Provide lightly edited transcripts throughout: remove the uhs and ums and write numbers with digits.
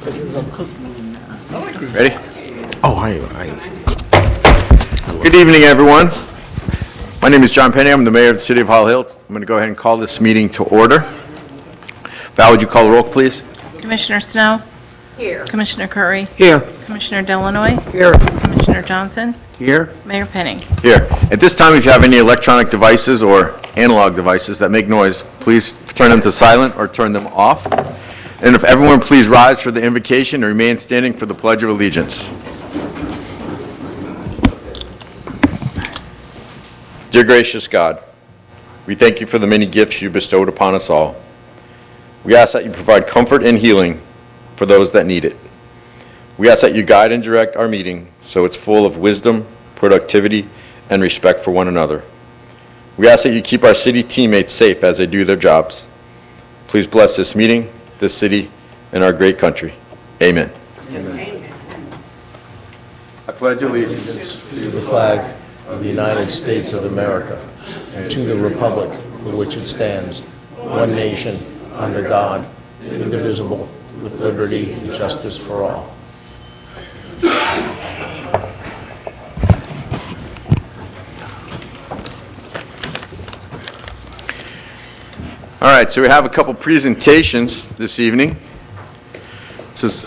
Ready? Oh, I. Good evening, everyone. My name is John Penny. I'm the mayor of the city of Holly Hill. I'm going to go ahead and call this meeting to order. Val, would you call the roll, please? Commissioner Snow? Here. Commissioner Curry? Here. Commissioner Delanoy? Here. Commissioner Johnson? Here. Mayor Penning? Here. At this time, if you have any electronic devices or analog devices that make noise, please turn them to silent or turn them off. And if everyone please rise for the invocation and remain standing for the Pledge of Allegiance. Dear gracious God, we thank you for the many gifts you bestowed upon us all. We ask that you provide comfort and healing for those that need it. We ask that you guide and direct our meeting so it's full of wisdom, productivity, and respect for one another. We ask that you keep our city teammates safe as they do their jobs. Please bless this meeting, this city, and our great country. Amen. Amen. I pledge allegiance To the flag of the United States of America and to the republic for which it stands, one nation, under God, indivisible, with liberty and justice for all. All right, so we have a couple presentations this evening. This is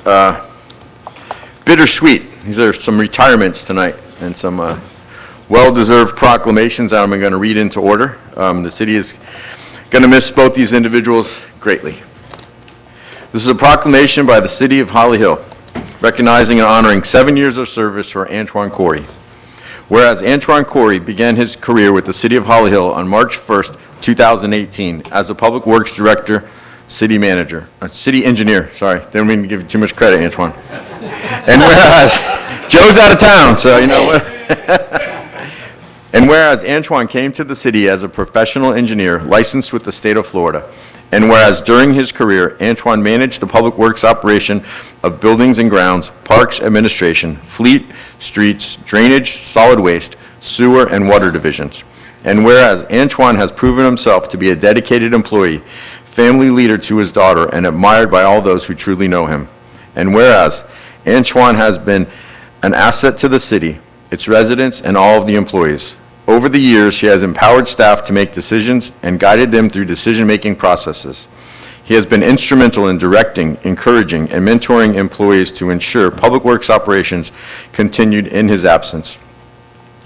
bittersweet. These are some retirements tonight and some well-deserved proclamations that I'm going to read into order. The city is going to miss both these individuals greatly. This is a proclamation by the city of Holly Hill, recognizing and honoring 7 years of service for Antoine Corey. Whereas Antoine Corey began his career with the city of Holly Hill on March 1st, 2018 as a public works director, city engineer, sorry. Didn't mean to give you too much credit, Antoine. And whereas, Joe's out of town, so you know what. And whereas Antoine came to the city as a professional engineer licensed with the state of Florida, and whereas during his career, Antoine managed the public works operation of buildings and grounds, parks administration, fleet, streets, drainage, solid waste, sewer, and water divisions. And whereas Antoine has proven himself to be a dedicated employee, family leader to his daughter, and admired by all those who truly know him. And whereas Antoine has been an asset to the city, its residents, and all of the employees. Over the years, he has empowered staff to make decisions and guided them through decision-making processes. He has been instrumental in directing, encouraging, and mentoring employees to ensure public works operations continued in his absence.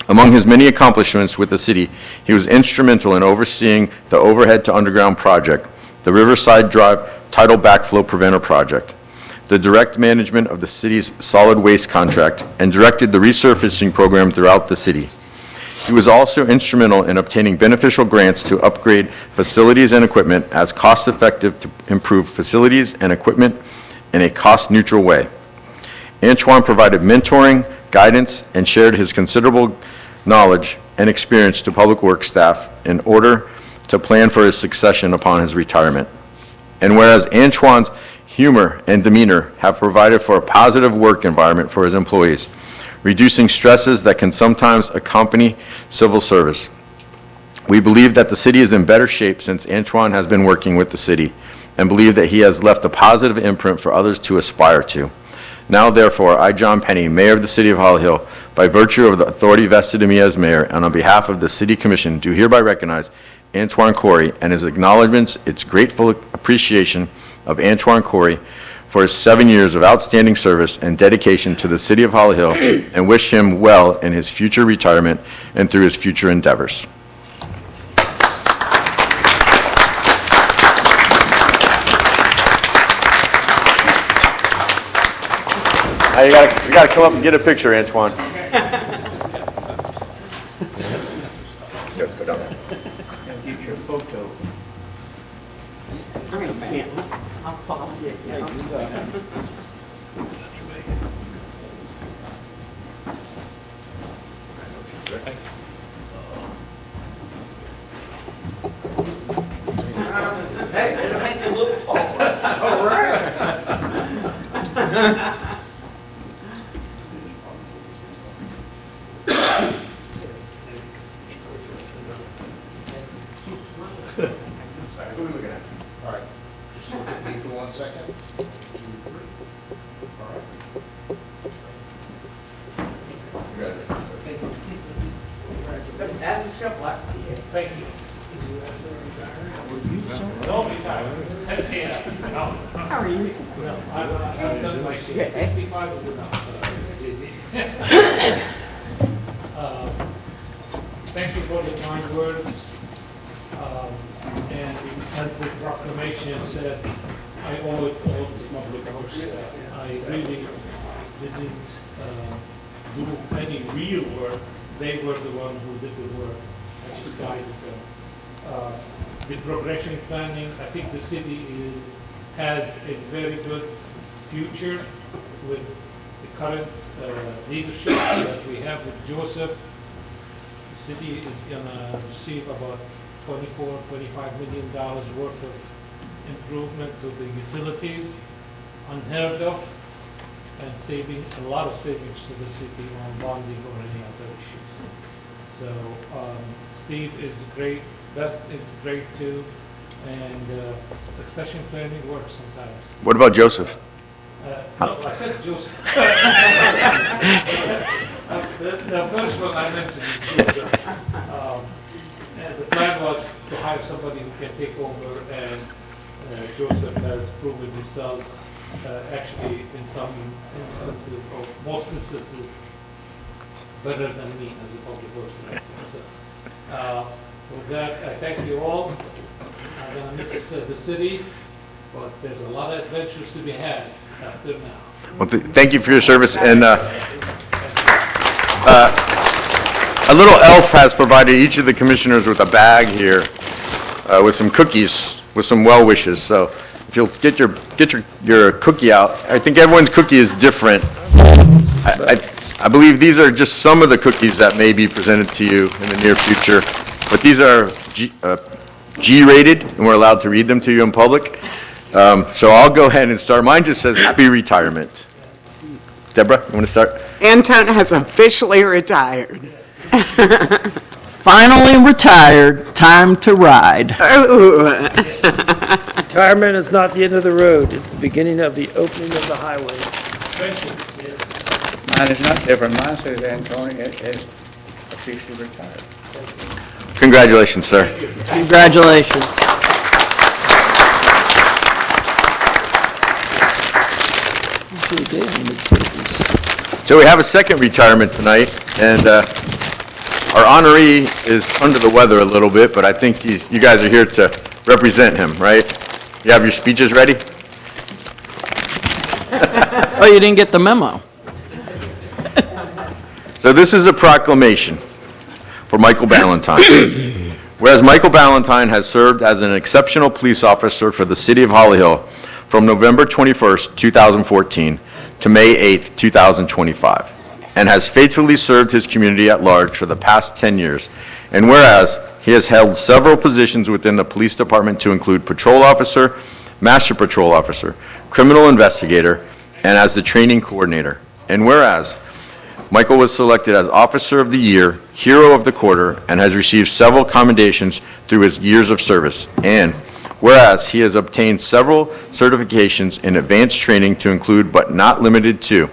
Among his many accomplishments with the city, he was instrumental in overseeing the overhead to underground project, the Riverside Drive Tidal Backflow Preventer Project, the direct management of the city's solid waste contract, and directed the resurfacing program throughout the city. He was also instrumental in obtaining beneficial grants to upgrade facilities and equipment as cost-effective to improve facilities and equipment in a cost-neutral way. Antoine provided mentoring, guidance, and shared his considerable knowledge and experience to public works staff in order to plan for his succession upon his retirement. And whereas Antoine's humor and demeanor have provided for a positive work environment for his employees, reducing stresses that can sometimes accompany civil service. We believe that the city is in better shape since Antoine has been working with the city and believe that he has left a positive imprint for others to aspire to. Now, therefore, I, John Penny, Mayor of the City of Holly Hill, by virtue of the authority vested in me as mayor and on behalf of the City Commission, do hereby recognize Antoine Corey and his acknowledgments, its grateful appreciation of Antoine Corey for his 7 years of outstanding service and dedication to the City of Holly Hill, and wish him well in his future retirement and through his future endeavors. Now you gotta come up and get a picture, Antoine. Go down there. Get your photo. I'm gonna ban. I'll follow you. Hey, it'll make you look taller. All right. All right, just look at me for 1 second. 2, 3. Thank you. No retirement. 10 p.m. No. How are you? No, I've done my share. 65 is enough. Thank you for the kind words. And as the proclamation said, I owe it all to public works staff. I really didn't do any real work. They were the one who did the work. I just guided them. The progression planning, I think the city has a very good future with the current leadership that we have with Joseph. The city is gonna receive about $25 million worth of improvement to the utilities, unheard of, and saving, a lot of savings to the city on bonding or any other issues. So Steve is great, Beth is great too, and succession planning works sometimes. What about Joseph? No, I said Joseph. The first one I mentioned is Joseph. And the plan was to hire somebody who can take over, and Joseph has proven himself actually in some instances, or most instances, better than me as a public works director. So, with that, I thank you all. I'm going to miss the city, but there's a lot of adventures to be had after now. Well, thank you for your service, and a little elf has provided each of the commissioners with a bag here with some cookies, with some well wishes. So if you'll get your cookie out, I think everyone's cookie is different. I believe these are just some of the cookies that may be presented to you in the near future, but these are G-rated, and we're allowed to read them to you in public. So I'll go ahead and start. Mine just says happy retirement. Deborah, you want to start? Anton has officially retired. Finally retired, time to ride. Oh, Retirement is not the end of the road, it's the beginning of the opening of the highway. Mine is not different. Mine says Antonio is officially retired. Congratulations, sir. Congratulations. So we have a second retirement tonight, and our honoree is under the weather a little bit, but I think you guys are here to represent him, right? You have your speeches ready? Oh, you didn't get the memo. So this is a proclamation for Michael Ballantyne. Whereas Michael Ballantyne has served as an exceptional police officer for the city of Holly Hill from November 21st, 2014 to May 8th, 2025, and has faithfully served his community at large for the past 10 years. And whereas he has held several positions within the police department to include patrol officer, master patrol officer, criminal investigator, and as the training coordinator. And whereas Michael was selected as Officer of the Year, Hero of the Quarter, and has received several commendations through his years of service. And whereas he has obtained several certifications in advanced training to include, but not limited to,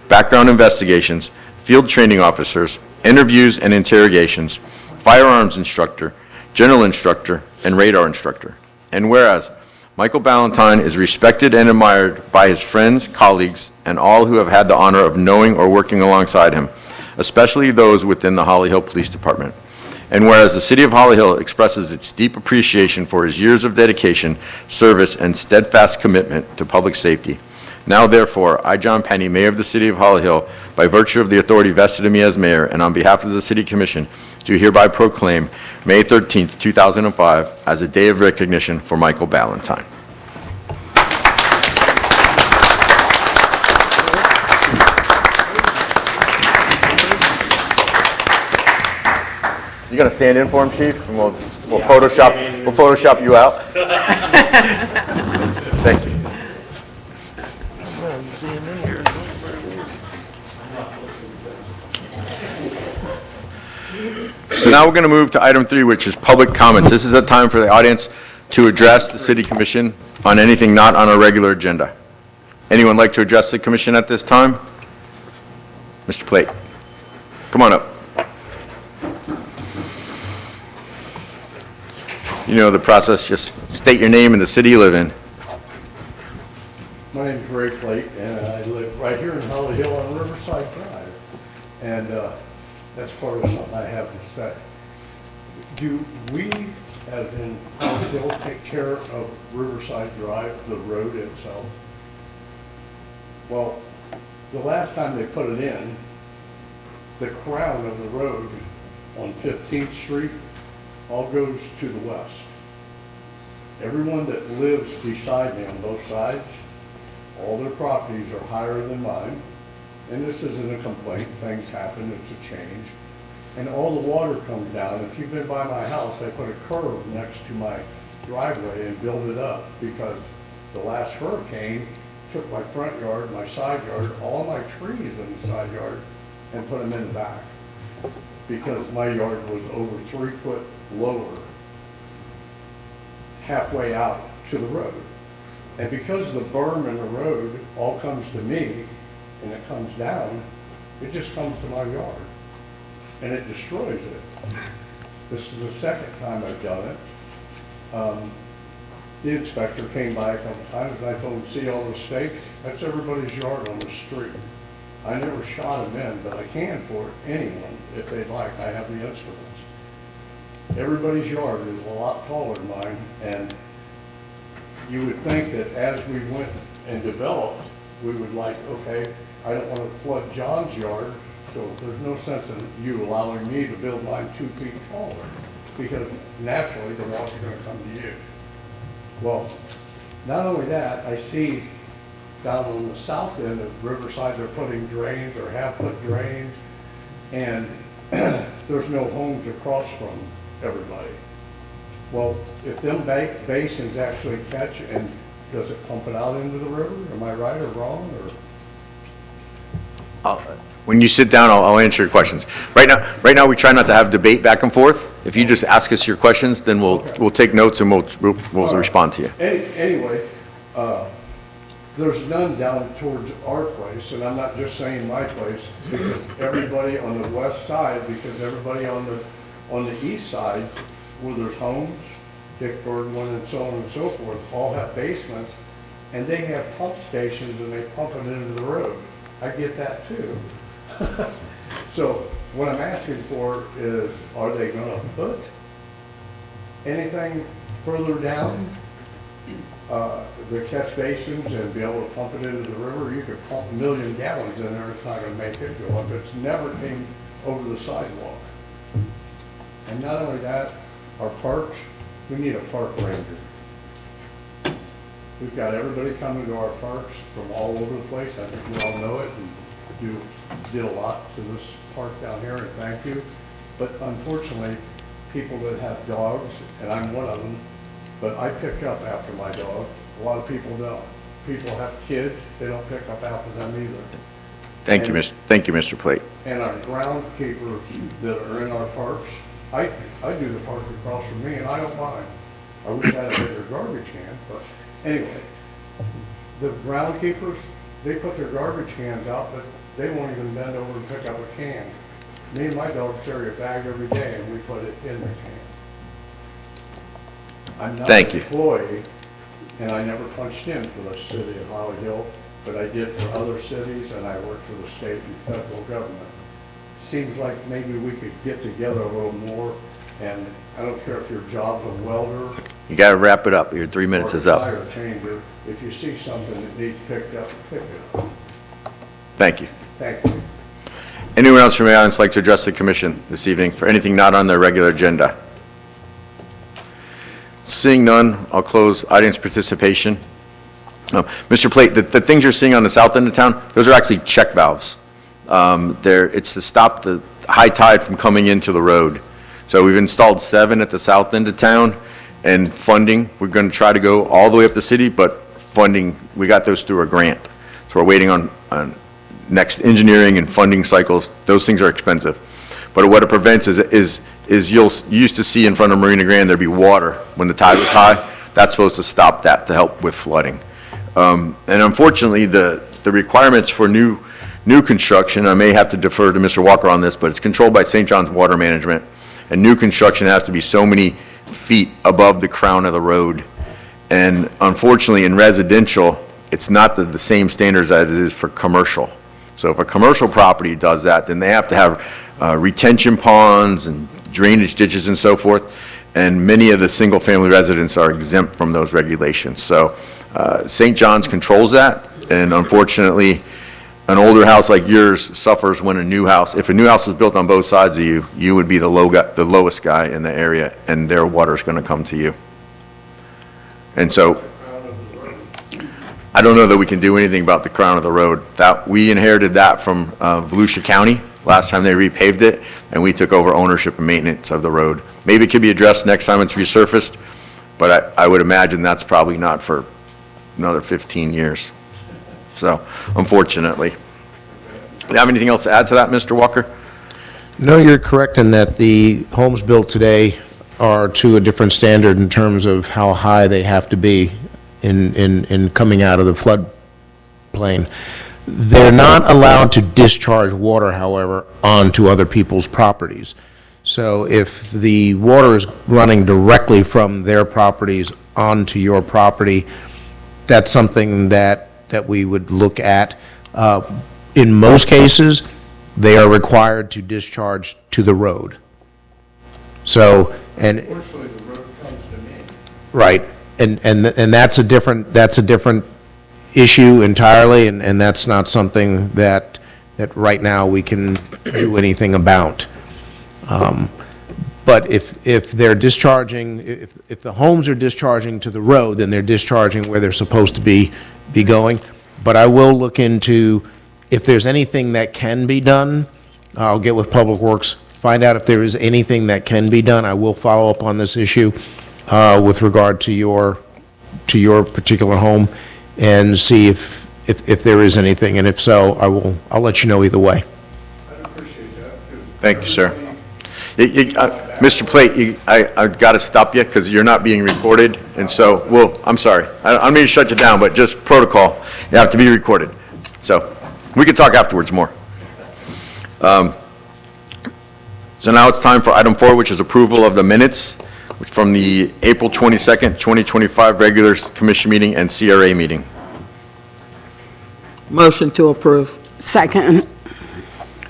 background investigations, field training officers, interviews and interrogations, firearms instructor, general instructor, and radar instructor. And whereas Michael Ballantyne is respected and admired by his friends, colleagues, and all who have had the honor of knowing or working alongside him, especially those within the Holly Hill Police Department. And whereas the city of Holly Hill expresses its deep appreciation for his years of dedication, service, and steadfast commitment to public safety. Now therefore, I, John Penny, Mayor of the city of Holly Hill, by virtue of the authority vested in me as mayor and on behalf of the city commission, do hereby proclaim May 13th, 2005 as a day of recognition for Michael Ballantyne. You gonna stand in for him, Chief, and we'll Photoshop you out. Thank you. So now we're going to move to item 3, which is public comments. This is a time for the audience to address the city commission on anything not on our regular agenda. Anyone like to address the commission at this time? Mr. Plate, come on up. You know the process, just state your name and the city you live in. My name's Ray Plate, and I live right here in Holly Hill on Riverside Drive. And that's part of something I have to say. Do we, as in Holly Hill, take care of Riverside Drive, the road itself? Well, the last time they put it in, the crown of the road on 15th Street all goes to the west. Everyone that lives beside me on both sides, all their properties are higher than mine. And this isn't a complaint, things happen, it's a change. And all the water comes down. If you've been by my house, I put a curb next to my driveway and built it up because the last hurricane took my front yard, my side yard, all my trees in the side yard and put them in the back. Because my yard was over 3 foot lower, halfway out to the road. And because the berm in the road all comes to me and it comes down, it just comes to my yard and it destroys it. This is the second time I've done it. The inspector came by a couple times and I told him, see all those stakes? That's everybody's yard on the street. I never shot them in, but I can for anyone if they'd like. I have the instruments. Everybody's yard is a lot taller than mine, and you would think that as we went and developed, we would like, okay, I don't want to flood John's yard, so there's no sense in you allowing me to build mine 2 feet taller, because naturally the water's going to come to you. Well, not only that, I see down on the south end of Riverside, they're putting drains or have put drains, and there's no homes across from everybody. Well, if them basins actually catch, and does it pump it out into the river? Am I right or wrong, or? When you sit down, I'll answer your questions. Right now, we try not to have debate back and forth. If you just ask us your questions, then we'll take notes and we'll respond to you. Anyway, there's none down towards our place, and I'm not just saying my place, because everybody on the west side, because everybody on the east side, where there's homes, Dick Birdwin and so on and so forth, all have basements, and they have pump stations and they pump it into the road. I get that too. So what I'm asking for is, are they gonna put anything further down the catch basins and be able to pump it into the river? You could pump 1 million gallons in there, it's not gonna make it go up. It's never came over the sidewalk. And not only that, our parks, we need a park ranger. We've got everybody coming to our parks from all over the place. I think we all know it, and you did a lot to this park down here, and thank you. But unfortunately, people that have dogs, and I'm one of them, but I pick up after my dog. A lot of people don't. People have kids, they don't pick up after them either. Thank you, Mr. Plate. And our groundkeepers that are in our parks, I do the park across from me, and I don't mind. I wish I had a bigger garbage can, but anyway, the groundkeepers, they put their garbage cans out, but they won't even bend over and pick up a can. Me and my dog carry a bag every day, and we put it in the can. I'm not Thank an you. employee, and I never punched in for the city of Holly Hill, but I did for other cities, and I worked for the state and federal government. Seems like maybe we could get together a little more, and I don't care if your job's a welder. You gotta wrap it up. Your 3 minutes is Or a up. tire changer, if you see something that needs picked up, pick it up. Thank you. Thank you. Anyone else from the audience like to address the commission this evening for anything not on their regular agenda? Seeing none, I'll close audience participation. Mr. Plate, the things you're seeing on the south end of town, those are actually check valves. It's to stop the high tide from coming into the road. So we've installed 7 at the south end of town, and funding, we're going to try to go all the way up the city, but funding, we got those through a grant. So we're waiting on next engineering and funding cycles. Those things are expensive. But what it prevents is you used to see in front of Marina Grande, there'd be water when the tide was high. That's supposed to stop that to help with flooding. And unfortunately, the requirements for new construction, I may have to defer to Mr. Walker on this, but it's controlled by St. John's Water Management. And new construction has to be so many feet above the crown of the road. And unfortunately, in residential, it's not the same standards as it is for commercial. So if a commercial property does that, then they have to have retention ponds and drainage ditches and so forth. And many of the single-family residents are exempt from those regulations. So St. John's controls that, and unfortunately, an older house like yours suffers when if a new house was built on both sides of you, you would be the lowest guy in the area, and their water's going to come to you. And so, I don't know that we can do anything about the crown of the road. We inherited that from Volusia County last time they repaved it, and we took over ownership and maintenance of the road. Maybe it could be addressed next time it's resurfaced, but I would imagine that's probably not for another 15 years. So, unfortunately. Do you have anything else to add to that, Mr. Walker? No, you're correct in that the homes built today are to a different standard in terms of how high they have to be in coming out of the floodplain. They're not allowed to discharge water, however, onto other people's properties. So if the water is running directly from their properties onto your property, that's something that we would look at. In most cases, they are required to discharge to the road. So, and, Unfortunately, the road comes to me. right, and that's a different issue entirely, and that's not something that right now we can do anything about. But if they're discharging, if the homes are discharging to the road, then they're discharging where they're supposed to be going. But I will look into, if there's anything that can be done, I'll get with Public Works, find out if there is anything that can be done. I will follow up on this issue with regard to your particular home and see if there is anything, and if so, I'll let you know either way. I'd appreciate that. 'Cause Thank you, sir. Mr. Plate, I've got to stop you because you're not being recorded, and so, I'm sorry. I don't mean to shut you down, but just protocol, you have to be recorded. So, we can talk afterwards more. So now it's time for item 4, which is approval of the minutes from the April 22nd, 2025 regular commission meeting and CRA meeting. Motion to approve. Second.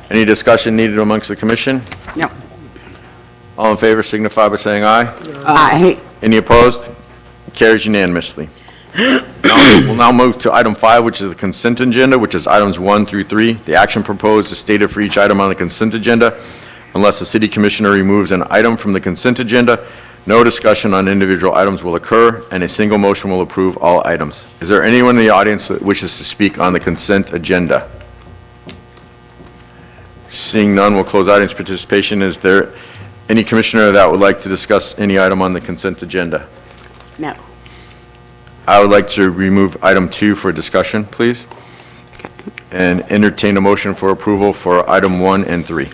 Any discussion needed amongst the commission? No. All in favor signify by saying aye. Aye. Any opposed? Carries unanimously. We'll now move to item 5, which is the consent agenda, which is items 1 through 3. The action proposed is stated for each item on the consent agenda. Unless the city commissioner removes an item from the consent agenda, no discussion on individual items will occur, and a single motion will approve all items. Is there anyone in the audience that wishes to speak on the consent agenda? Seeing none, we'll close audience participation. Is there any commissioner that would like to discuss any item on the consent agenda? No. I would like to remove item 2 for discussion, please, and entertain a motion for approval for item 1 and 3.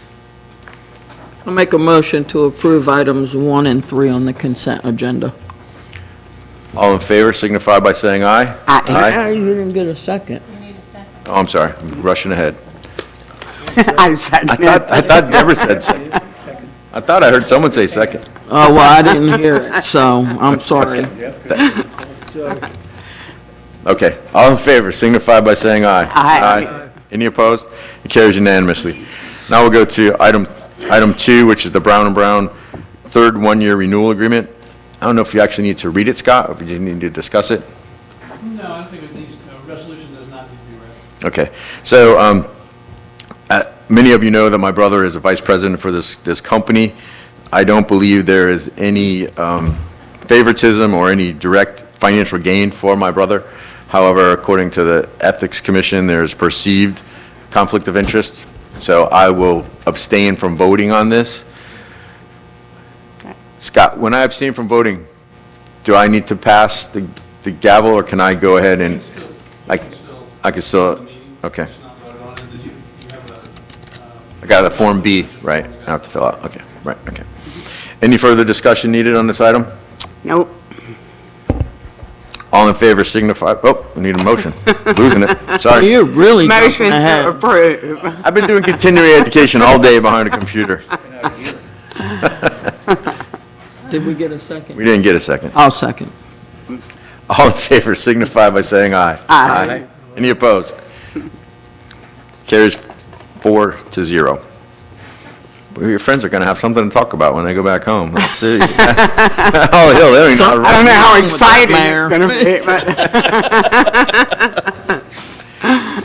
I'll make a motion to approve items 1 and 3 on the consent agenda. All in favor signify by saying aye. Aye. You didn't get a second. Oh, I'm sorry, I'm rushing ahead. I second. I thought Deborah said second. I thought I heard someone say second. Oh, well, I didn't hear it, so I'm sorry. Okay, all in favor signify by saying aye. Aye. Any opposed? It carries unanimously. Now we'll go to item 2, which is the Brown & Brown third one-year renewal agreement. I don't know if you actually need to read it, Scott, or if you need to discuss it. No, I don't think it needs, resolution does not need to be read. Okay, so many of you know that my brother is a vice president for this company. I don't believe there is any favoritism or any direct financial gain for my brother. However, according to the Ethics Commission, there's perceived conflict of interest. So I will abstain from voting on this. Scott, when I abstain from voting, do I need to pass the gavel, or can I go ahead and, I can still, okay. I got a Form B, right, I have to fill out, okay, right, okay. Any further discussion needed on this item? Nope. All in favor signify, I need a motion, losing it, sorry. You're really Motion jumping to ahead. approve. I've been doing continuing education all day behind a computer. Did we get a second? We didn't get a second. I'll second. All in favor signify by saying aye. Aye. Any opposed? Carries 4-0. Well, your friends are going to have something to talk about when they go back home. Let's see. Oh, hell, they ain't not I don't know how Wrong with that, exciting it's Mayor. gonna be,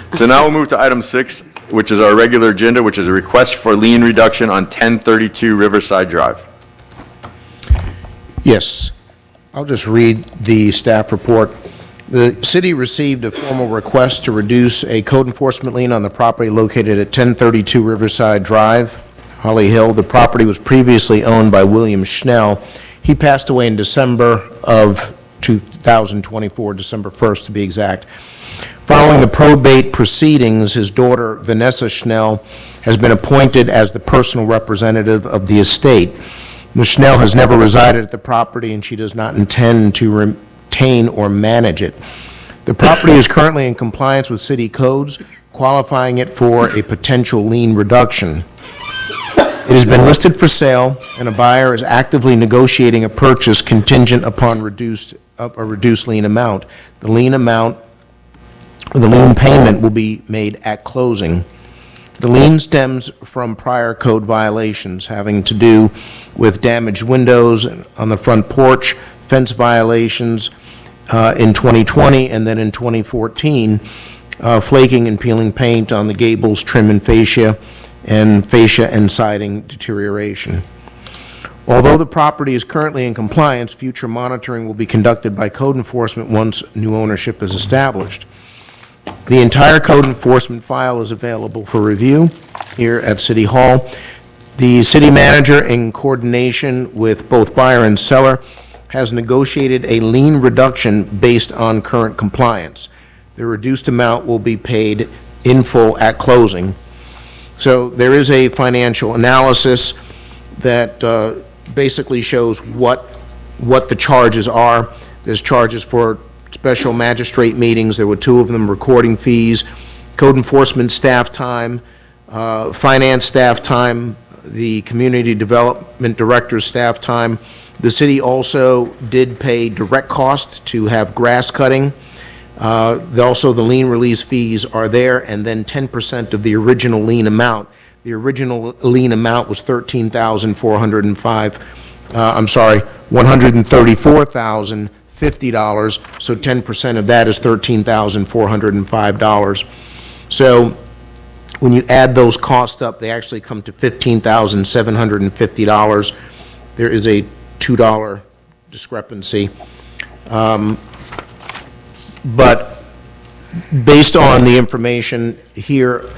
but. So now we'll move to item 6, which is our regular agenda, which is a request for lien reduction on 1032 Riverside Drive. Yes, I'll just read the staff report. The city received a formal request to reduce a code enforcement lien on the property located at 1032 Riverside Drive, Holly Hill. The property was previously owned by William Schnell. He passed away in December of 2024, December 1st to be exact. Following the probate proceedings, his daughter, Vanessa Schnell, has been appointed as the personal representative of the estate. Ms. Schnell has never resided at the property, and she does not intend to retain or manage it. The property is currently in compliance with city codes, qualifying it for a potential lien reduction. It has been listed for sale, and a buyer is actively negotiating a purchase contingent upon a reduced lien amount. The lien payment will be made at closing. The lien stems from prior code violations having to do with damaged windows on the front porch, fence violations in 2020, and then in 2014, flaking and peeling paint on the gables, trim and fascia and siding deterioration. Although the property is currently in compliance, future monitoring will be conducted by code enforcement once new ownership is established. The entire code enforcement file is available for review here at City Hall. The city manager, in coordination with both buyer and seller, has negotiated a lien reduction based on current compliance. The reduced amount will be paid in full at closing. So there is a financial analysis that basically shows what the charges are. There's charges for special magistrate meetings, there were 2 of them, recording fees, code enforcement staff time, finance staff time, the community development director's staff time. The city also did pay direct cost to have grass cutting. Also, the lien release fees are there, and then 10% of the original lien amount. The original lien amount was $134,050, so 10% of that is $13,405. So when you add those costs up, they actually come to $15,750. There is a $2 discrepancy. But based on the information here,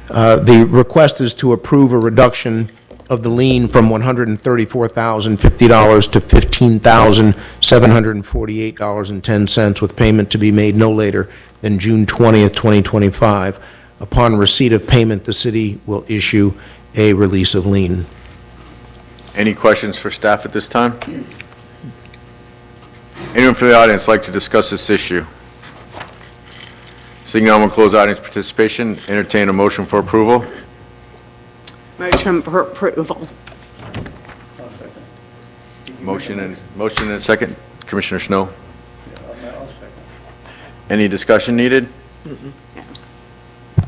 the request is to approve a reduction of the lien from $134,050 to $15,748.10, with payment to be made no later than June 20th, 2025. Upon receipt of payment, the city will issue a release of lien. Any questions for staff at this time? Anyone from the audience like to discuss this issue? Seeing none, we'll close audience participation. Entertain a motion for approval. Motion for approval. Motion and a second. Commissioner Snow. Any discussion needed?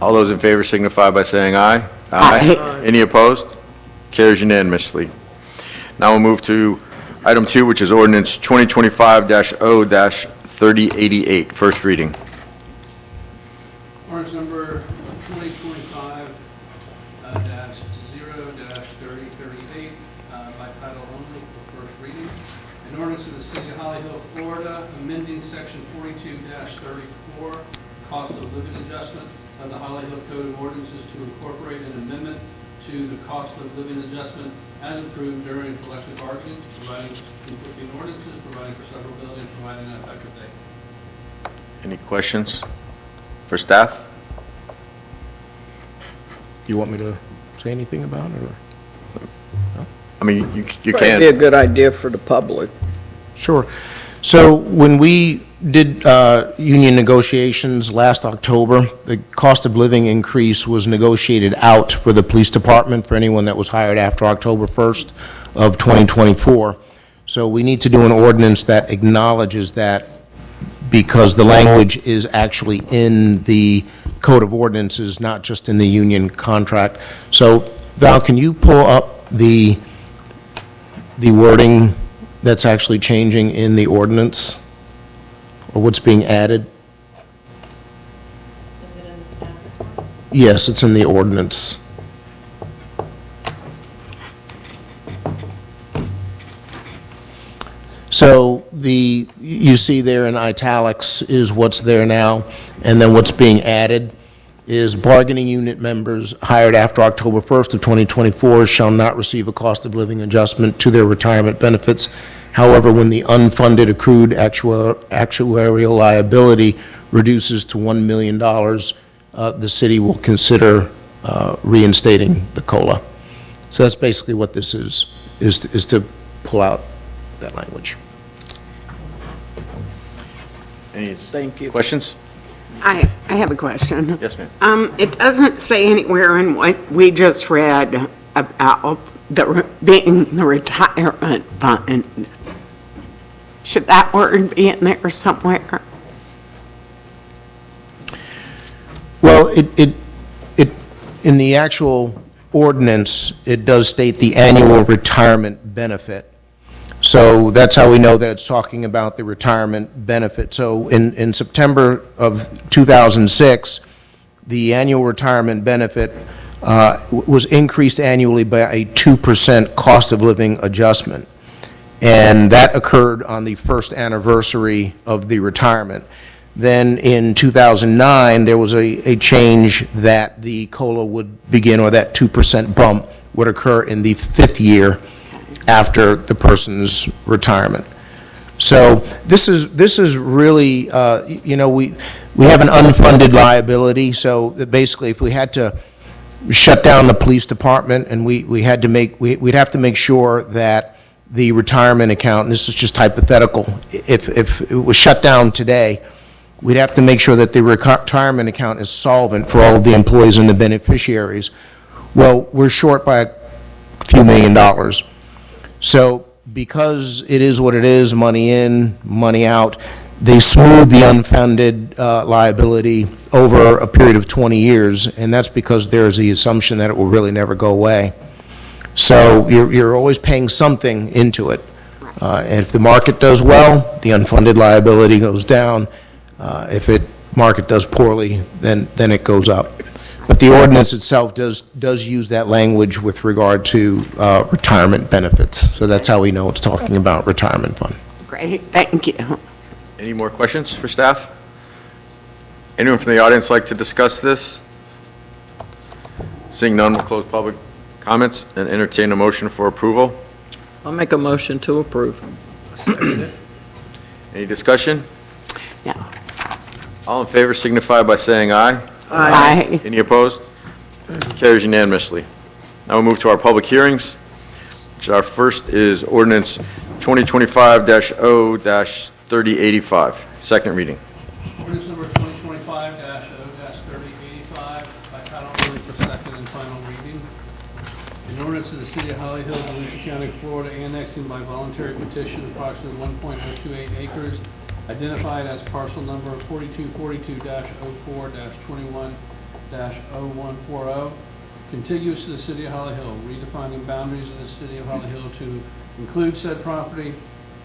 All those in favor signify by saying aye. Aye. Any opposed? Carries unanimously. Now we'll move to item 2, which is ordinance 2025-0-3088, first reading. Ordinance number 2025-0-3038, by title only for first reading. An ordinance of the City of Holly Hill, Florida, amending section 42-34, cost of living adjustment of the Holly Hill Code of Ordinances to incorporate an amendment to the cost of living adjustment as approved during collective bargaining, providing conflicting ordinances, providing for severability, and providing an effective date. Any questions for staff? You want me to say anything about it, or? I mean, you Probably be a can. good idea for the public. Sure. So when we did union negotiations last October, the cost of living increase was negotiated out for the police department for anyone that was hired after October 1st of 2024. So we need to do an ordinance that acknowledges that, because the language is actually in the Code of Ordinances, not just in the union contract. So Val, can you pull up the wording that's actually changing in the ordinance, or what's being added? Is it in the staff report? Yes, it's in the ordinance. So you see there in italics is what's there now, and then what's being added is bargaining unit members hired after October 1st of 2024 shall not receive a cost of living adjustment to their retirement benefits. However, when the unfunded accrued actuarial liability reduces to $1 million, the city will consider reinstating the COLA. So that's basically what this is to pull out that language. Any Thank you. questions? I have a question. Yes, ma'am. It doesn't say anywhere in what we just read about being the retirement fund. Should that word be in there somewhere? Well, in the actual ordinance, it does state the annual retirement benefit. So that's how we know that it's talking about the retirement benefit. So in September of 2006, the annual retirement benefit was increased annually by a 2% cost of living adjustment. And that occurred on the first anniversary of the retirement. Then in 2009, there was a change that the COLA would begin, or that 2% bump would occur in the 5th year after the person's retirement. So this is really, you know, we have an unfunded liability, so that basically if we had to shut down the police department and we'd have to make sure that the retirement account, and this is just hypothetical, if it was shut down today, we'd have to make sure that the retirement account is solvent for all of the employees and the beneficiaries. Well, we're short by a few $1 million. So because it is what it is, money in, money out, they smooth the unfunded liability over a period of 20 years, and that's because there's the assumption that it will really never go away. So you're always paying something into it. And if the market does well, the unfunded liability goes down. If the market does poorly, then it goes up. But the ordinance itself does use that language with regard to retirement benefits. So that's how we know it's talking about retirement fund. Great, thank you. Any more questions for staff? Anyone from the audience like to discuss this? Seeing none, we'll close public comments and entertain a motion for approval. I'll make a motion to approve. Any discussion? No. All in favor signify by saying aye. Aye. Any opposed? Carries unanimously. Now we'll move to our public hearings, which our first is ordinance 2025-0-3085, second reading. Ordinance number 2025-0-3085 by title only for second and final reading. An ordinance of the City of Holly Hill, Volusia County, Florida, annexing by voluntary petition approximately 1.028 acres, identified as parcel number 4242-04-21-0140, contiguous to the City of Holly Hill, redefining boundaries of the City of Holly Hill to include said property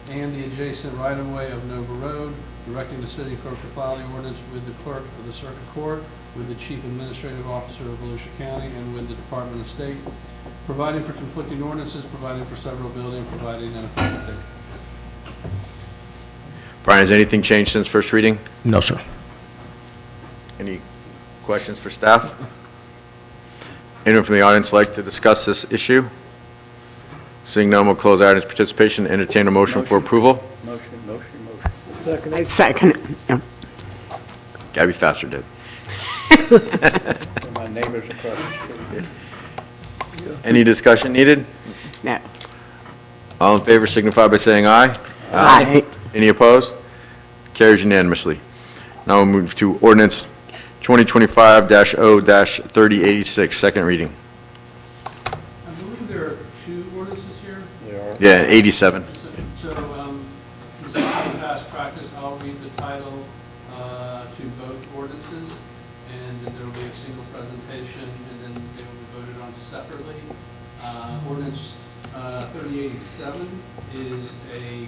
and the adjacent right-of-way of Nova Road, directing the city clerk to file the ordinance with the clerk of the circuit court, with the chief administrative officer of Volusia County, and with the Department of State, providing for conflicting ordinances, providing for severability, and providing an effective date. Brian, has anything changed since first reading? No, sir. Any questions for staff? Anyone from the audience like to discuss this issue? Seeing none, we'll close audience participation, entertain a motion for approval. Motion. I second it. No. Gabby Faster did. My neighbors across the street. Any discussion needed? No. All in favor signify by saying aye. Aye. Any opposed? Carries unanimously. Now we'll move to ordinance 2025-0-3086, second reading. I believe there are two ordinances here. There are. Yeah, 87. So regulation, and then they will be voted on separately. Ordinance 3087 is a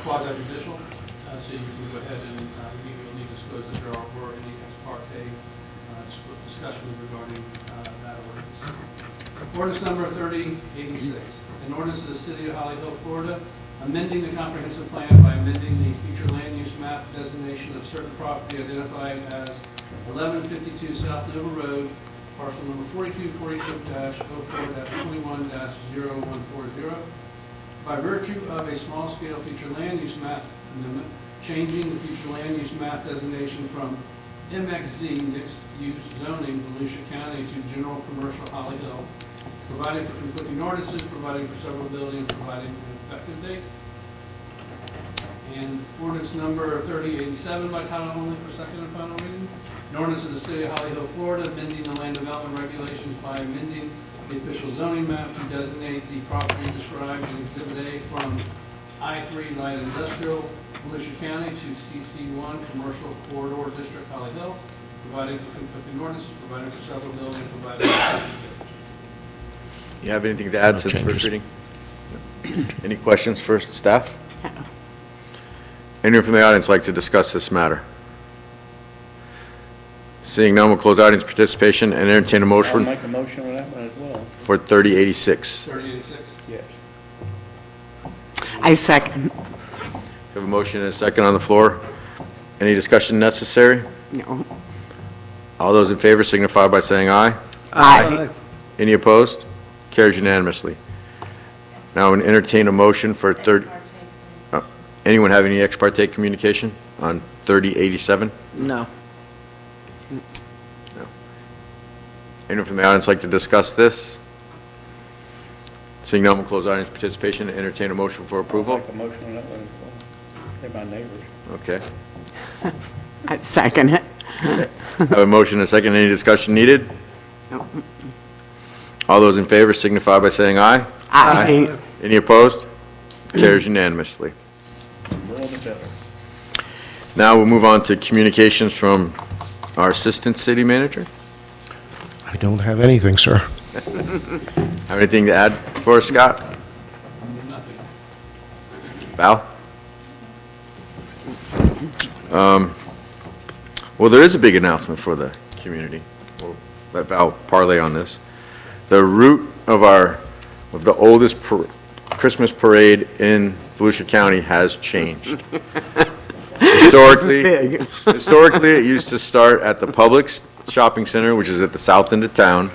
quasi-judicial, so you can go ahead and immediately disclose that there were any ex parte discussions regarding that ordinance. Ordinance number 3086, an ordinance of the City of Holly Hill, Florida, amending the comprehensive plan by amending the future land use map designation of certain property identified as 1152 South Nova Road, parcel number 4242-04-21-0140, by virtue of a small-scale future land use map amendment, changing the future land use map designation from MXZ, mixed-use zoning, Volusia County, to general commercial Holly Hill, providing for conflicting ordinances, providing for severability, and providing an effective date. And ordinance number 3087 by title only for second and final reading. An ordinance of the City of Holly Hill, Florida, amending the land development regulations by amending the official zoning map to designate the property described in Exhibit A from I-3 Light Industrial, Volusia County, to CC1 Commercial Corridor District, Holly Hill, providing for conflicting ordinances, providing for severability, and providing for effective date. You have anything to add since first reading? Any questions for staff? Anyone from the audience like to discuss this matter? Seeing none, we'll close audience participation and entertain a I'll motion make a motion on that one as well. for 3086. 3086. Yes. I second. We have a motion and a second on the floor. Any discussion necessary? No. All those in favor signify by saying aye. Aye. Any opposed? Carries unanimously. Now, we entertain a motion for anyone have any ex parte communication on 3087? No. Anyone from the audience like to discuss this? Seeing none, we'll close audience participation and entertain a motion for I'll approval. make a motion on that one as well. They're my neighbors. Okay. I second it. Have a motion and a second. Any discussion needed? No. All those in favor signify by saying aye. Aye. Any opposed? Carries unanimously. More the better. Now we'll move on to communications from our Assistant City Manager. I don't have anything, sir. Have anything to add for us, Scott? Nothing. Val? Well, there is a big announcement for the community. We'll let Val parlay on this. The route of the oldest Christmas parade in Volusia County has changed. Historically, it used to start at the Publix Shopping Center, which is at the south end of town.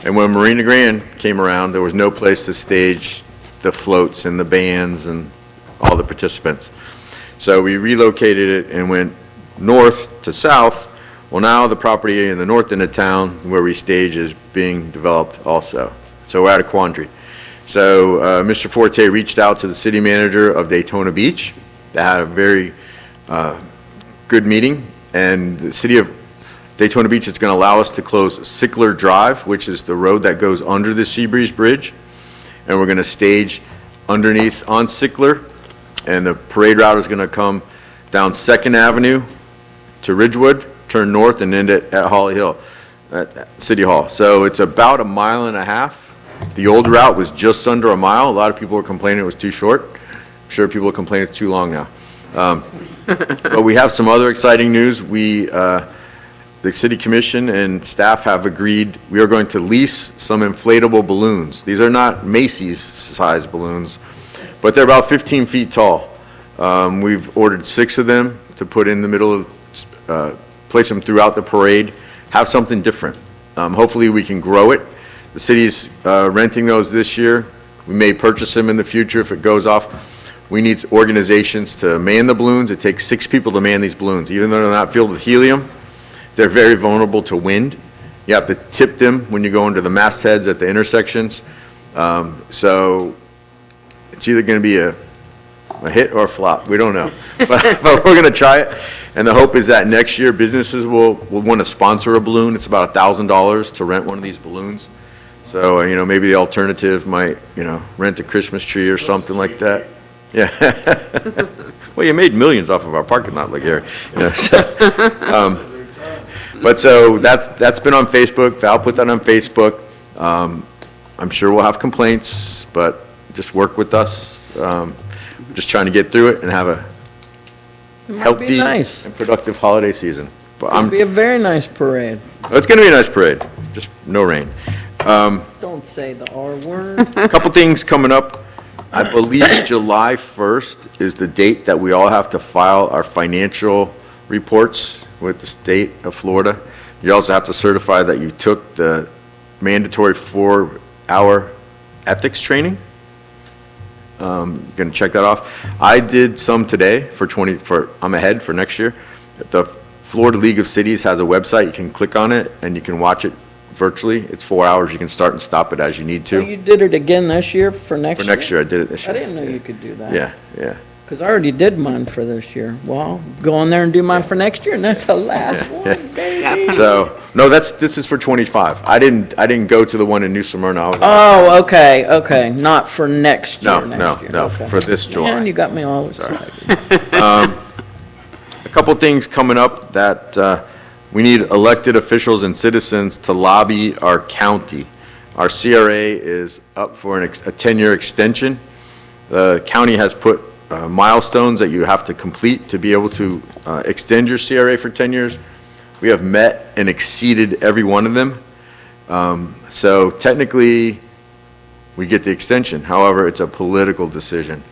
And when Marina Grande came around, there was no place to stage the floats and the bands and all the participants. So we relocated it and went north to south. Well, now the property in the north end of town where we stage is being developed also. So we're at a quandary. So Mr. Forte reached out to the city manager of Daytona Beach. They had a very good meeting, and the city of Daytona Beach is going to allow us to close Sickler Drive, which is the road that goes under the Seabreeze Bridge, and we're going to stage underneath on Sickler, and the parade route is going to come down 2nd Avenue to Ridgewood, turn north, and end at Holly Hill, at City Hall. So it's about 1.5 miles. The old route was just under a mile. A lot of people were complaining it was too short. I'm sure people complain it's too long now. But we have some other exciting news. The city commission and staff have agreed we are going to lease some inflatable balloons. These are not Macy's size balloons, but they're about 15 feet tall. We've ordered 6 of them to put in the middle of, place them throughout the parade, have something different. Hopefully we can grow it. The city's renting those this year. We may purchase them in the future if it goes off. We need organizations to man the balloons. It takes 6 people to man these balloons. Even though they're not filled with helium, they're very vulnerable to wind. You have to tip them when you go into the mastheads at the intersections. So it's either going to be a hit or a flop. We don't know. But we're going to try it. And the hope is that next year businesses will want to sponsor a balloon. It's about $1,000 to rent one of these balloons. So, maybe the alternative might, rent a Christmas tree or something like that. Yeah. Well, you made millions off of our parking lot, like Gary. But so that's been on Facebook. Val put that on Facebook. I'm sure we'll have complaints, but just work with us. Just trying to get through it and have a It might be healthy nice. and productive holiday season. But It'll be a very nice parade. it's going to be a nice parade, just no rain. Don't say the R word. A couple things coming up. I believe July 1st is the date that we all have to file our financial reports with the state of Florida. You also have to certify that you took the mandatory 4-hour ethics training. Going to check that off. I did some today I'm ahead for next year. The Florida League of Cities has a website. You can click on it and you can watch it virtually. It's 4 hours. You can start and stop it as you need So to. you did it again this year for next For year? next year, I did it this I year. didn't know you could do that. Yeah. Because I already did mine for this year. Well, go on there and do mine for next year, and that's the last Yeah, one, baby. So, no, this is for 25. I didn't go to the one in New Smyrna. I was Oh, okay, not for next year, No, no, okay. for this July. Man, you got me all Sorry. excited. A couple things coming up that we need elected officials and citizens to lobby our county. Our CRA is up for a 10-year extension. The county has put milestones that you have to complete to be able to extend your CRA for 10 years. We have met and exceeded every one of them. So technically, we get the extension. However, it's a political decision.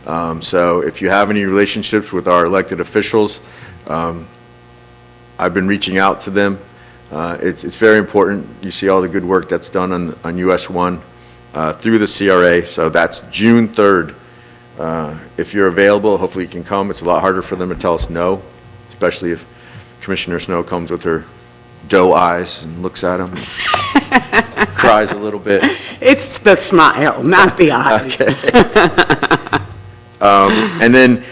So if you have any relationships with our elected officials, I've been reaching out to them. It's very important. You see all the good work that's done on US 1 through the CRA. So that's June 3rd. If you're available, hopefully you can come. It's a lot harder for them to tell us no, especially if Commissioner Snow comes with her doe eyes and looks at them, cries a little bit. It's the smile, not the eyes. And then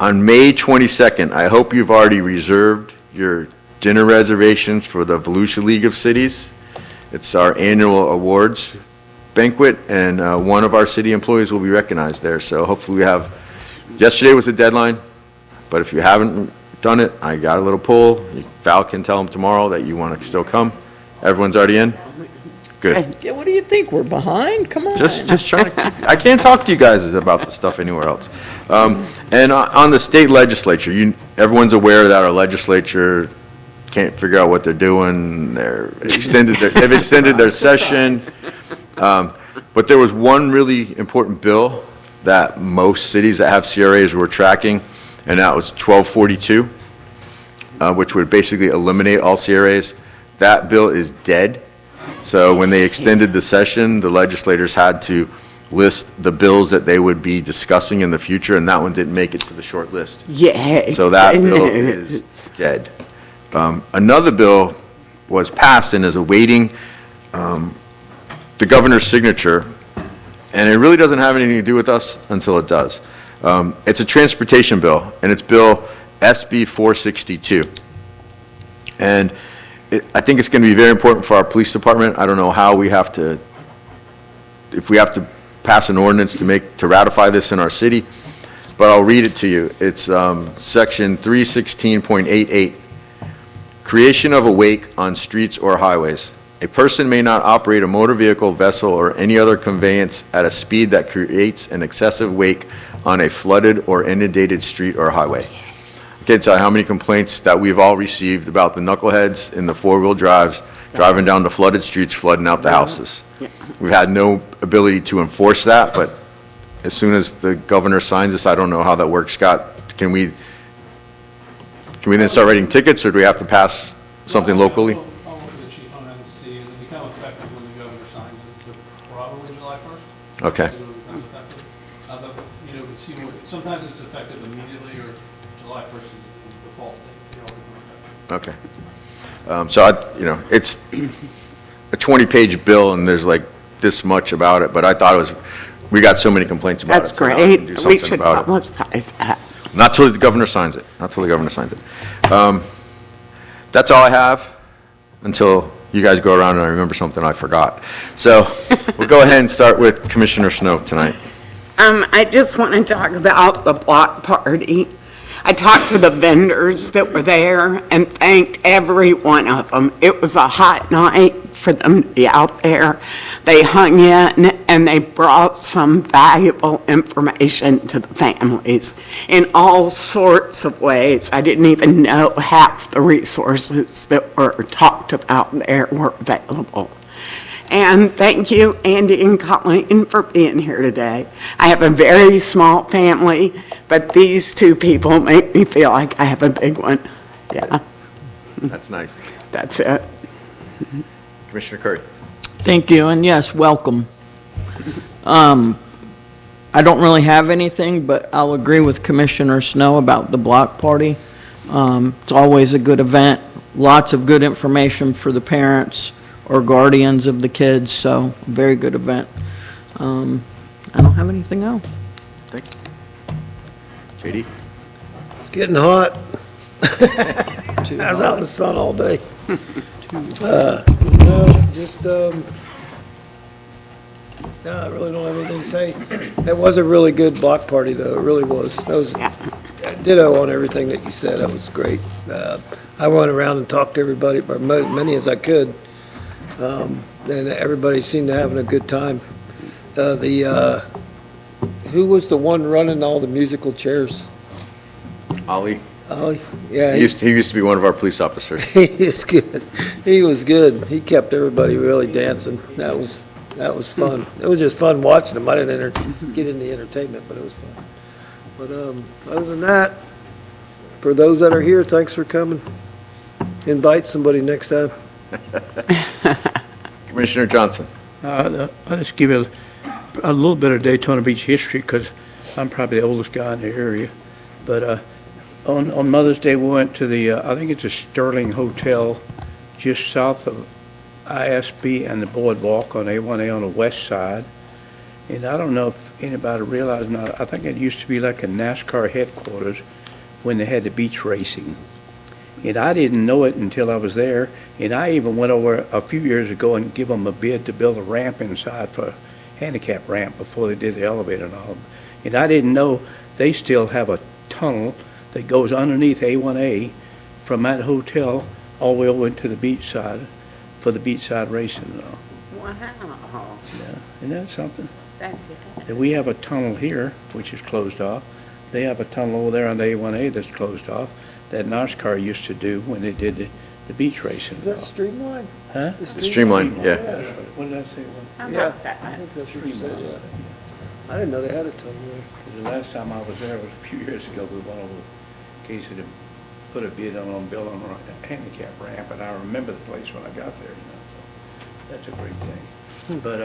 on May 22nd, I hope you've already reserved your dinner reservations for the Volusia League of Cities. It's our annual awards banquet, and one of our city employees will be recognized there. So hopefully yesterday was the deadline, but if you haven't done it, I got a little pull. Val can tell them tomorrow that you want to still come. Everyone's already in? Good. Yeah, what do you think? We're behind? Come on. Just trying to, I can't talk to you guys about this stuff anywhere else. And on the state legislature, everyone's aware that our legislature can't figure out what they're doing. They've extended their session. But there was one really important bill that most cities that have CRAs were tracking, and that was 1242, which would basically eliminate all CRAs. That bill is dead. So when they extended the session, the legislators had to list the bills that they would be discussing in the future, and that one didn't make it to the short list. Yeah. So that bill is dead. Another bill was passed and is awaiting the governor's signature, and it really doesn't have anything to do with us until it does. It's a transportation bill, and it's Bill SB 462. And I think it's going to be very important for our police department. I don't know how if we have to pass an ordinance to ratify this in our city, but I'll read it to you. It's section 316.88. Creation of a wake on streets or highways. A person may not operate a motor vehicle, vessel, or any other conveyance at a speed that creates an excessive wake on a flooded or inundated street or highway. I can't tell you how many complaints that we've all received about the knuckleheads in the four-wheel drives driving down the flooded streets, flooding out the houses. We've had no ability to enforce that, but as soon as the governor signs this, I don't know how that works. Scott, can we then start writing tickets, or do we have to pass something locally? I'll work with the chief on that and see, and it'll become effective when the governor signs it, so probably July 1st. Okay. It'll become effective. But, we'll see sometimes it's effective immediately, or July 1st is the default date. Okay. So it's a 20-page bill, and there's like this much about it, but I thought we got so many complaints about it. That's so now we can great. do We something should about it. publicize that. Not till the governor signs it. That's all I have until you guys go around and I remember something I forgot. So we'll go ahead and start with Commissioner Snow tonight. I just want to talk about the block party. I talked to the vendors that were there and thanked every one of them. It was a hot night for them to be out there. They hung in and they brought some valuable information to the families in all sorts of ways. I didn't even know half the resources that were talked about there were available. And thank you, Andy and Colleen, for being here today. I have a very small family, but these two people make me feel like I have a big one. Yeah, That's nice. that's it. Commissioner Curry. Thank you, and yes, welcome. I don't really have anything, but I'll agree with Commissioner Snow about the block party. It's always a good event, lots of good information for the parents or guardians of the kids, so very good event. I don't have anything else. Thank you. JD? Getting hot. I was out in the sun all day. No, just, no, I really don't have anything to say. That was a really good block party, though, it really was. That was ditto on everything that you said, that was great. I went around and talked to everybody, or many as I could, and everybody seemed to having a good time. Who was the one running all the musical chairs? Ali? Oh, yeah. He used to be one of our police officers. He was good. He was good. He kept everybody really dancing. That was fun. It was just fun watching him. I didn't get into the entertainment, but it was fun. But other than that, for those that are here, thanks for coming. Invite somebody next time. Commissioner Johnson. I'll just give you a little bit of Daytona Beach history because I'm probably the oldest guy in the area. But on Mother's Day, we went to the, I think it's a Sterling Hotel just south of ISB and the Boardwalk on A1A on the west side. And I don't know if anybody realized or not, I think it used to be like a NASCAR headquarters when they had the beach racing. And I didn't know it until I was there. And I even went over a few years ago and give them a bid to build a ramp inside for a handicap ramp before they did the elevator and all. And I didn't know they still have a tunnel that goes underneath A1A from that hotel all the way over into the beach side for the beachside racing and all. Wow. Yeah, isn't that something? And we have a tunnel here, which is closed off. They have a tunnel over there on the A1A that's closed off that NASCAR used to do when they did the beach racing. Is that Streamline? Huh? The Streamline, yeah. What did I say? Yeah, I think that's what you said, yeah. I didn't know they had a tunnel there. The last time I was there was a few years ago. We went over with Casey to put a bid on building a handicap ramp, and I remember the place when I got there, you know, so that's a great thing. But,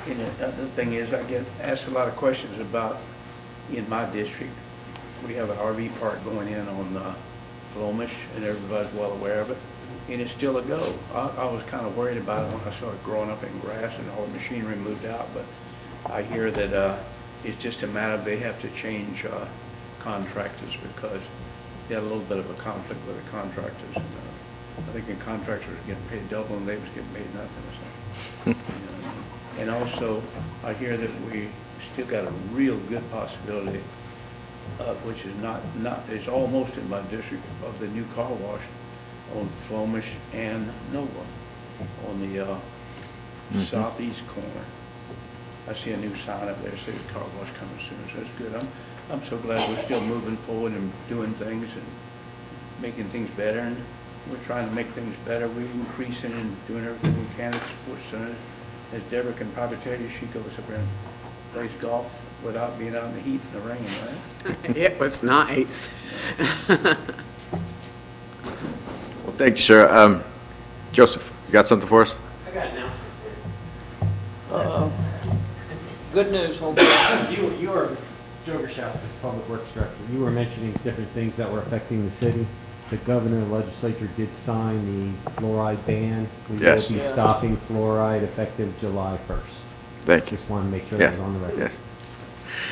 you know, the other thing is I get asked a lot of questions about, in my district, we have an RV park going in on Flomish, and everybody's well aware of it, and it's still a go. I was kind of worried about it when I saw it growing up in grass and all the machinery moved out, but I hear that it's just a matter of they have to change contractors because they had a little bit of a conflict with the contractors. And, I think the contractors were getting paid double and they was getting paid nothing or something. You know? And also, I hear that we still got a real good possibility, which is it's almost in my district, of the new car wash on Flomish and Nova on the southeast corner. I see a new sign up there saying car wash coming soon, so that's good. I'm so glad we're still moving forward and doing things and making things better, and we're trying to make things better. We're increasing and doing everything we can at Sports Center. As Deborah can probably tell you, she goes up there and plays golf without being out in the heat and the rain, right? It was nice. Well, thank you, sir. Joseph, you got something for us? I got an announcement for Good news, hold you. You are Joe Grashowski's Public Works Director. You were mentioning different things that were affecting the city. The governor and legislature did sign the fluoride ban. We Yes. will be stopping fluoride effective July 1st. Thank you. Just want to make sure Yes, that was on the record. yes.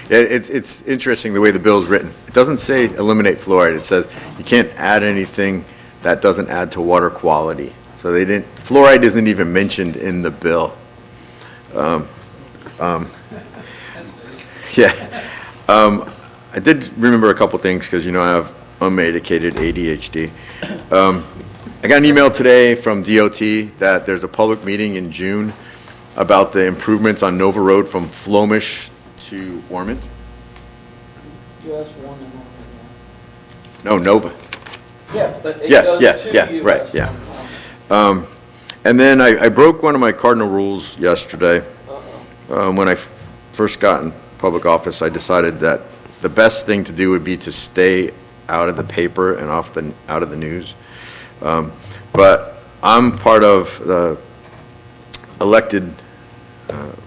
Yeah, it's interesting the way the bill's written. It doesn't say eliminate fluoride. It says you can't add anything that doesn't add to water quality. So fluoride isn't even mentioned in the bill. Yeah. I did remember a couple things, because I have unmedicated ADHD. I got an email today from DOT that there's a public meeting in June about the improvements on Nova Road from Flomish to Ormond. US 1 and No, Nova. Yeah, but it Yeah, goes yeah, to yeah, US right, yeah. 1. And then I broke one of my cardinal rules yesterday. When I first got in public office, I decided that the best thing to do would be to stay out of the paper and out of the news. But I'm part of the elected,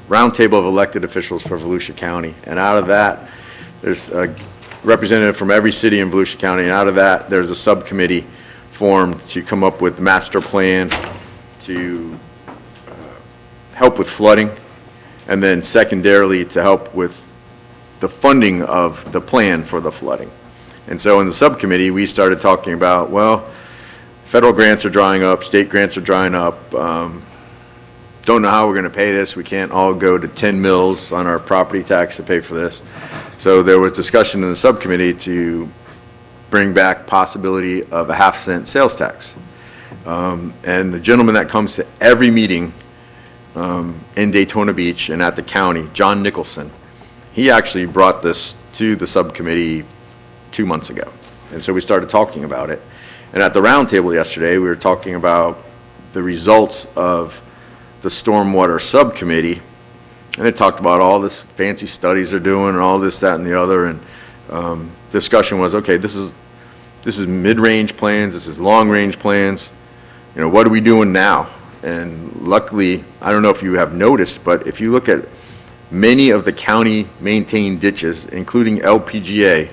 roundtable of elected officials for Volusia County. And out of that, there's a representative from every city in Volusia County. And out of that, there's a subcommittee formed to come up with master plan to help with flooding, and then secondarily to help with the funding of the plan for the flooding. And so in the subcommittee, we started talking about, well, federal grants are drying up, state grants are drying up, don't know how we're going to pay this. We can't all go to 10 mills on our property tax to pay for this. So there was discussion in the subcommittee to bring back possibility of a half-cent sales tax. And the gentleman that comes to every meeting in Daytona Beach and at the county, John Nicholson, he actually brought this to the subcommittee 2 months ago. And so we started talking about it. And at the roundtable yesterday, we were talking about the results of the stormwater subcommittee. And it talked about all this fancy studies they're doing and all this, that, and the other. And discussion was, okay, this is mid-range plans, this is long-range plans. What are we doing now? And luckily, I don't know if you have noticed, but if you look at many of the county-maintained ditches, including LPGA,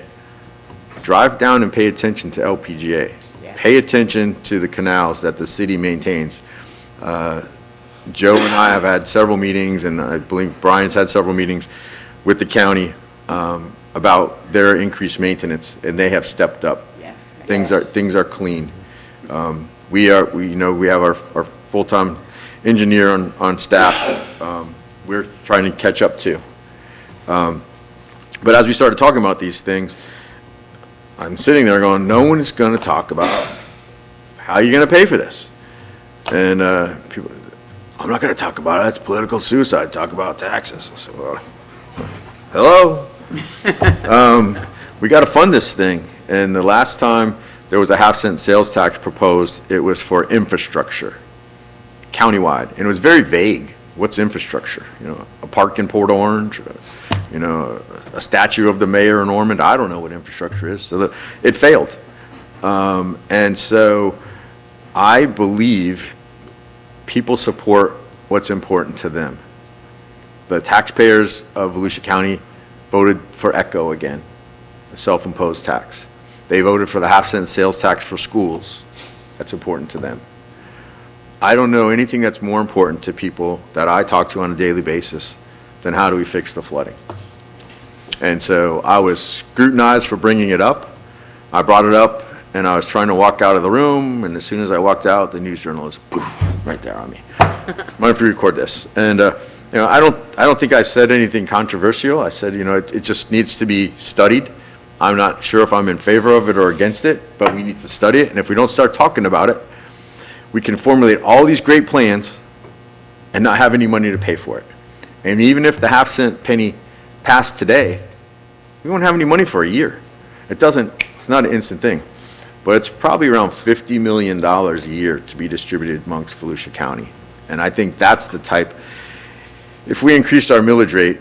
drive down and pay attention to LPGA. Pay attention to the canals that the city maintains. Joe and I have had several meetings, and I believe Brian's had several meetings with the county about their increased maintenance, and they have stepped up. Yes. Things are clean. We have our full-time engineer on staff. We're trying to catch up too. But as we started talking about these things, I'm sitting there going, no one is going to talk about how are you going to pay for this. And people, I'm not going to talk about it. That's political suicide. Talk about taxes. I said, well, hello? We got to fund this thing. And the last time there was a half-cent sales tax proposed, it was for infrastructure, countywide. And it was very vague. What's infrastructure? A park in Port Orange, a statue of the mayor in Ormond. I don't know what infrastructure is. So it failed. And so I believe people support what's important to them. The taxpayers of Volusia County voted for ECHO again, a self-imposed tax. They voted for the half-cent sales tax for schools. That's important to them. I don't know anything that's more important to people that I talk to on a daily basis than how do we fix the flooding. And so I was scrutinized for bringing it up. I brought it up, and I was trying to walk out of the room, and as soon as I walked out, the news journalist, poof, right there on me. Mind if we record this? And I don't think I said anything controversial. I said, it just needs to be studied. I'm not sure if I'm in favor of it or against it, but we need to study it. And if we don't start talking about it, we can formulate all these great plans and not have any money to pay for it. And even if the half-cent penny passed today, we won't have any money for a year. It's not an instant thing. But it's probably around $50 million a year to be distributed amongst Volusia County. And I think that's the type, if we increase our millage rate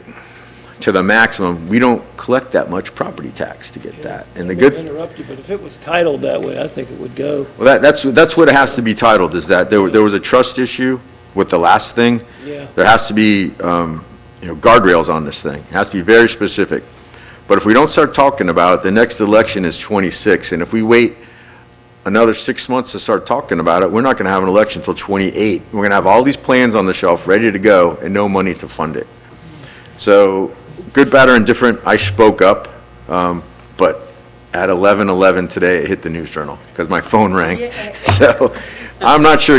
to the maximum, we don't collect that much property tax to get that. And the good, Interrupt you, but if it was titled that way, I think it would go. well, that's what it has to be titled, is that there was a trust issue with the last thing. Yeah. There has to be, guardrails on this thing. It has to be very specific. But if we don't start talking about it, the next election is 26, and if we wait another 6 months to start talking about it, we're not going to have an election until 28. We're going to have all these plans on the shelf ready to go and no money to fund it. So, good, bad, or indifferent, I spoke up, but at 11:11 today, it hit the news journal because my phone rang. So, I'm not sure